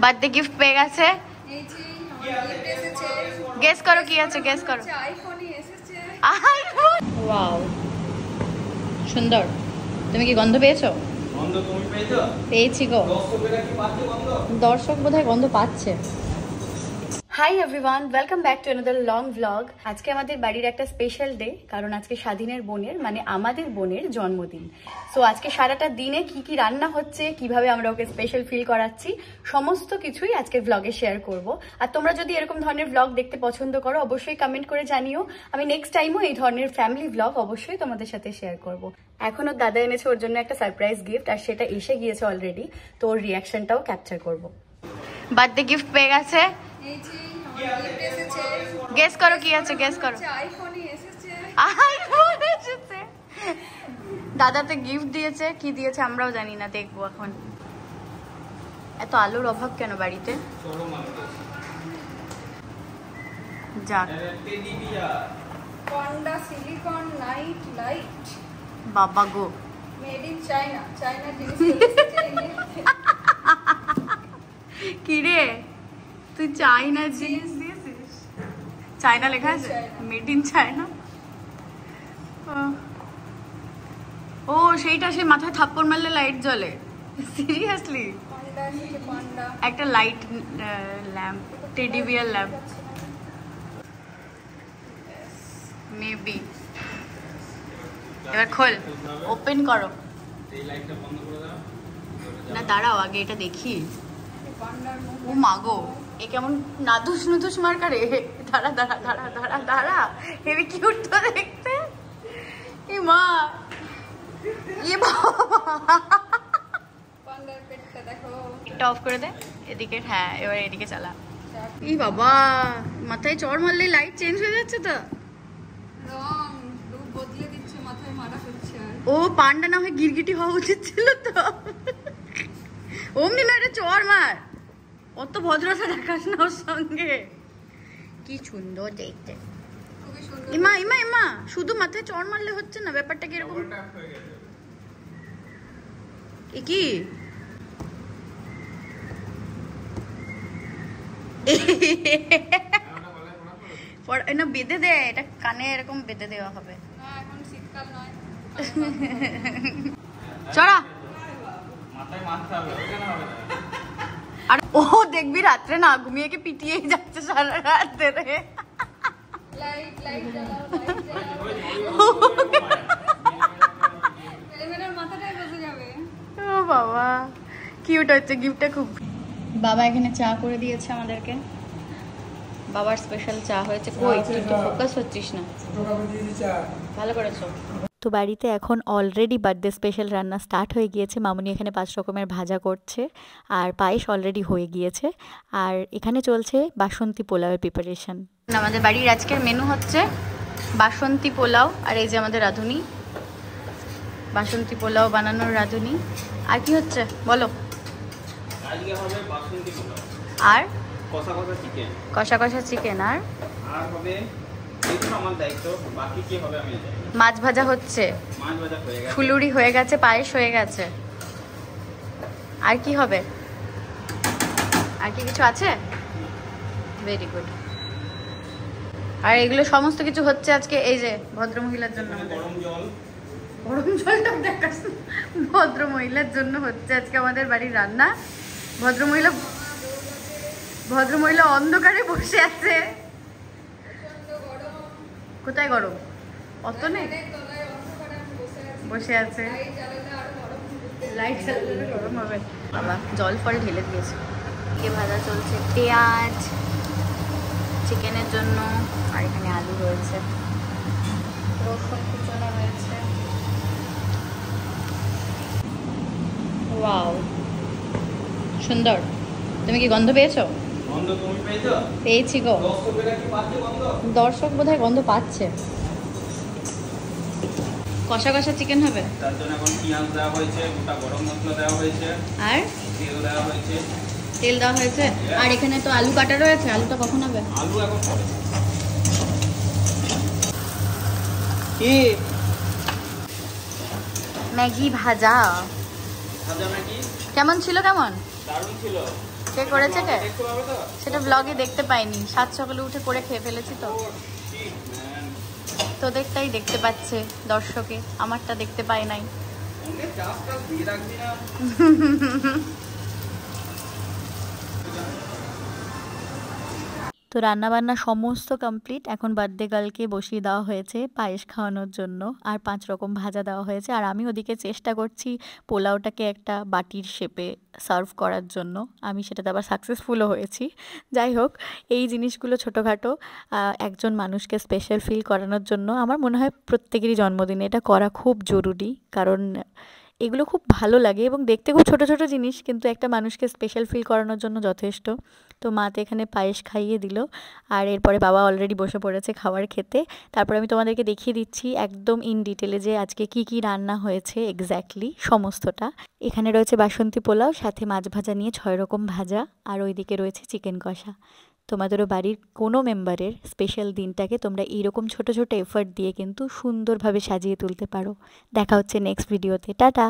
Birthday gift পেয়ে গেছে। Guess করো কি আছে, গেস করো। আইফোন। ওয়াও, সুন্দর। তুমি কি গন্ধ পেয়েছো? গন্ধ তুমি পেয়েছো? পেয়েছি গো। দর্শকেরা কি পাচ্ছে গন্ধ? দর্শক বোধহয় গন্ধ পাচ্ছে। Hi everyone, welcome back to another long vlog. আজকে আমাদের বাড়ির একটা স্পেশাল ডে, কারণ আজকে স্বাধীনের বোনের মানে আমাদের বোনের জন্মদিন। সো আজকে সারাটা দিনে কি কি রান্না হচ্ছে, কিভাবে আমরা ওকে স্পেশাল ফিল করাচ্ছি, সমস্ত কিছুই আজকে ভ্লগে শেয়ার করব। আর তোমরা যদি এরকম ধরনের ভ্লগ দেখতে পছন্দ করো অবশ্যই কমেন্ট করে জানিও। আমি নেক্সট টাইমও এই ধরনের ফ্যামিলি ভ্লগ অবশ্যই তোমাদের সাথে শেয়ার করব। এখনো দাদা এনেছে ওর জন্য একটা সারপ্রাইজ গিফট, আর সেটা এসে গিয়েছে অলরেডি, তো ওর রিয়াকশনটাও ক্যাপচার করব। বার্থডে গিফট পেয়ে গেছে। গেস করো কি আছে, গেস করো। আইফোন এসেছে। দাদাতে গিফট দিয়েছে, কি দিয়েছে আমরাও জানি না, দেখবো এখন। এত আলুর অভাব কেন বাড়িতে? যাক, সিলিকন নাইট লাইট বাবা গো, মেড ইন চায়না। চায়না জিনিস কি রে তুই চায়না জিনিস দিয়েছিস? চায়না লেখা আছে, মেড ইন চায়না। ও সেইটা, সে মাথায় থাপ্পড় মারলে লাইট জ্বলে? সিরিয়াসলি? একটা light lamp, teddy bear lamp maybe. এবার খোল, ওপেন করো। না দাঁড়াও, আগে এটা দেখি। ও মাগো, এ কেমন নাদুস নুদুস মার্কা রে। দাঁড়া দাঁড়া দাঁড়া দাঁড়া দাঁড়া, হেবি কিউট তো দেখতে। এ মা, এ বাবা, এটা অফ করে দে এদিকে। হ্যাঁ, এবার এদিকে চালা। ই বাবা, মাথায় চড় মারলে লাইট চেঞ্জ হয়ে যাচ্ছে তো। রং বদলে দিচ্ছে, মাথায় মারা হচ্ছে। ও পান্ডা না হয়ে গিরগিটি হওয়া উচিত ছিল তো। অমনি না, এটা চড় মার, অত ভদ্রতা দেখাস না ওর সঙ্গে। কি সুন্দর দেখতে। ইমা ইমা ইমা, শুধু মাথায় চড় মারলে হচ্ছে না, ব্যাপারটা কিরকম? কি না বেঁধে দে, এটা কানে এরকম বেঁধে দেওয়া হবে। এখন শীতকাল নয়, চড়া। মাথায় মারতে হবে, ওখানে হবে না। আর ও দেখবি রাত্রে না ঘুমিয়ে কি পিটিয়েই যাচ্ছে সারা রাত ধরে। লাইট লাইট জ্বালাও, লাইট জ্বালাও। এলেমেলের মাথাটাই বসে যাবে। ও বাবা, কিউট হচ্ছে গিফটটা খুব। বাবা এখানে চা করে দিয়েছে আমাদেরকে, বাবার স্পেশাল চা হয়েছে। কই তুই তো ফোকাস হচ্ছিস না, ভালো করেছো। তো বাড়িতে এখন অলরেডি বার্থডে স্পেশাল রান্না স্টার্ট হয়ে গিয়েছে। মামুনি এখানে 5 রকমের ভাজা করছে, আর পায়েস অলরেডি হয়ে গিয়েছে, আর এখানে চলছে বাসন্তী পোলাওয়ের প্রিপারেশন। আমাদের বাড়ির আজকের মেনু হচ্ছে বাসন্তী পোলাও, আর এই যে আমাদের রাঁধুনি বাসন্তী পোলাও বানানোর রাঁধুনি। আর কি হচ্ছে বলো? আজকে হবে বাসন্তী পোলাও, আর কষা কষা চিকেন, কষা কষা চিকেন, আর হবে এইগুলো আমার দায়িত্ব, বাকি কি হবে আমি জানি না। মাছ ভাজা হচ্ছে, মাছ ভাজা হয়ে গেছে, ফুলুরি হয়ে গেছে, পায়েস হয়ে গেছে। আর কি হবে? আর কি কিছু আছে? Very good. আর এগুলো সমস্ত কিছু হচ্ছে আজকে এই যে ভদ্রমহিলার জন্য। গরম জল, গরম জলটা দেখাস, ভদ্রমহিলার জন্য হচ্ছে আজকে আমাদের বাড়ির রান্না। ভদ্রমহিলা অন্ধকারে বসে আছে। কোথায় গরম? অত নেই, বসে আছে। লাইট জ্বালালে গরম হবে। বাবা জল ফল ঢেলে দিয়েছে। এদিকে ভাজা চলছে পেঁয়াজ চিকেনের জন্য, আর এখানে আলু রয়েছে, রসুন কুচনো রয়েছে। ওয়াও, সুন্দর। তুমি কি গন্ধ পেয়েছো? গন্ধ তুমি পেয়েছো? পেয়েছি গো। দর্শকেরা কি পাচ্ছে গন্ধ? দর্শক বোধহয় গন্ধ পাচ্ছে। কষা কষা চিকেন হবে, তার জন্য এখন পেঁয়াজ দেওয়া হয়েছে, গোটা গরম মশলা দেওয়া হয়েছে, আর তেল দেওয়া হয়েছে। তেল দেওয়া হয়েছে, আর এখানে তো আলু কাটা রয়েছে। আলুটা কখন হবে? আলু এখন হবে। কি ম্যাগি ভাজা। ভাজা ম্যাগি কেমন ছিল? কেমন? দারুণ ছিল। কে করেছে কে দেখতে পাবে তো? সেটা ব্লগে দেখতে পাইনি, সাত সকালে উঠে করে খেয়ে ফেলেছি তো। তোদেরটাই দেখতে পাচ্ছে দর্শকে, আমারটা দেখতে পায় নাই। তো রান্নাবান্না সমস্ত কমপ্লিট। এখন বার্থডে গার্লকে বসিয়ে দেওয়া হয়েছে পায়েস খাওয়ানোর জন্য, আর 5 রকম ভাজা দেওয়া হয়েছে। আর আমি ওদিকে চেষ্টা করছি পোলাওটাকে একটা বাটির শেপে সার্ভ করার জন্য। আমি সেটাতে আবার সাকসেসফুলও হয়েছি। যাই হোক, এই জিনিসগুলো ছোটোখাটো একজন মানুষকে স্পেশাল ফিল করানোর জন্য আমার মনে হয় প্রত্যেকেরই জন্মদিনে এটা করা খুব জরুরি, কারণ এগুলো খুব ভালো লাগে এবং দেখতে খুব ছোট ছোট জিনিস, কিন্তু একটা মানুষকে স্পেশাল ফিল করানোর জন্য যথেষ্ট। তো মা তো এখানে পায়েস খাইয়ে দিল, আর এরপরে বাবা অলরেডি বসে পড়েছে খাবার খেতে। তারপর আমি তোমাদেরকে দেখিয়ে দিচ্ছি একদম ইন ডিটেলে যে আজকে কি কি রান্না হয়েছে এক্স্যাক্টলি সমস্তটা। এখানে রয়েছে বাসন্তী পোলাও, সাথে মাছ ভাজা নিয়ে 6 রকম ভাজা, আর ওইদিকে রয়েছে চিকেন কষা। তোমাদেরও বাড়ির কোনো মেম্বারের স্পেশাল দিনটাকে তোমরা এইরকম ছোট ছোট এফর্ট দিয়ে কিন্তু সুন্দরভাবে সাজিয়ে তুলতে পারো। দেখা হচ্ছে নেক্সট ভিডিওতে। টাটা।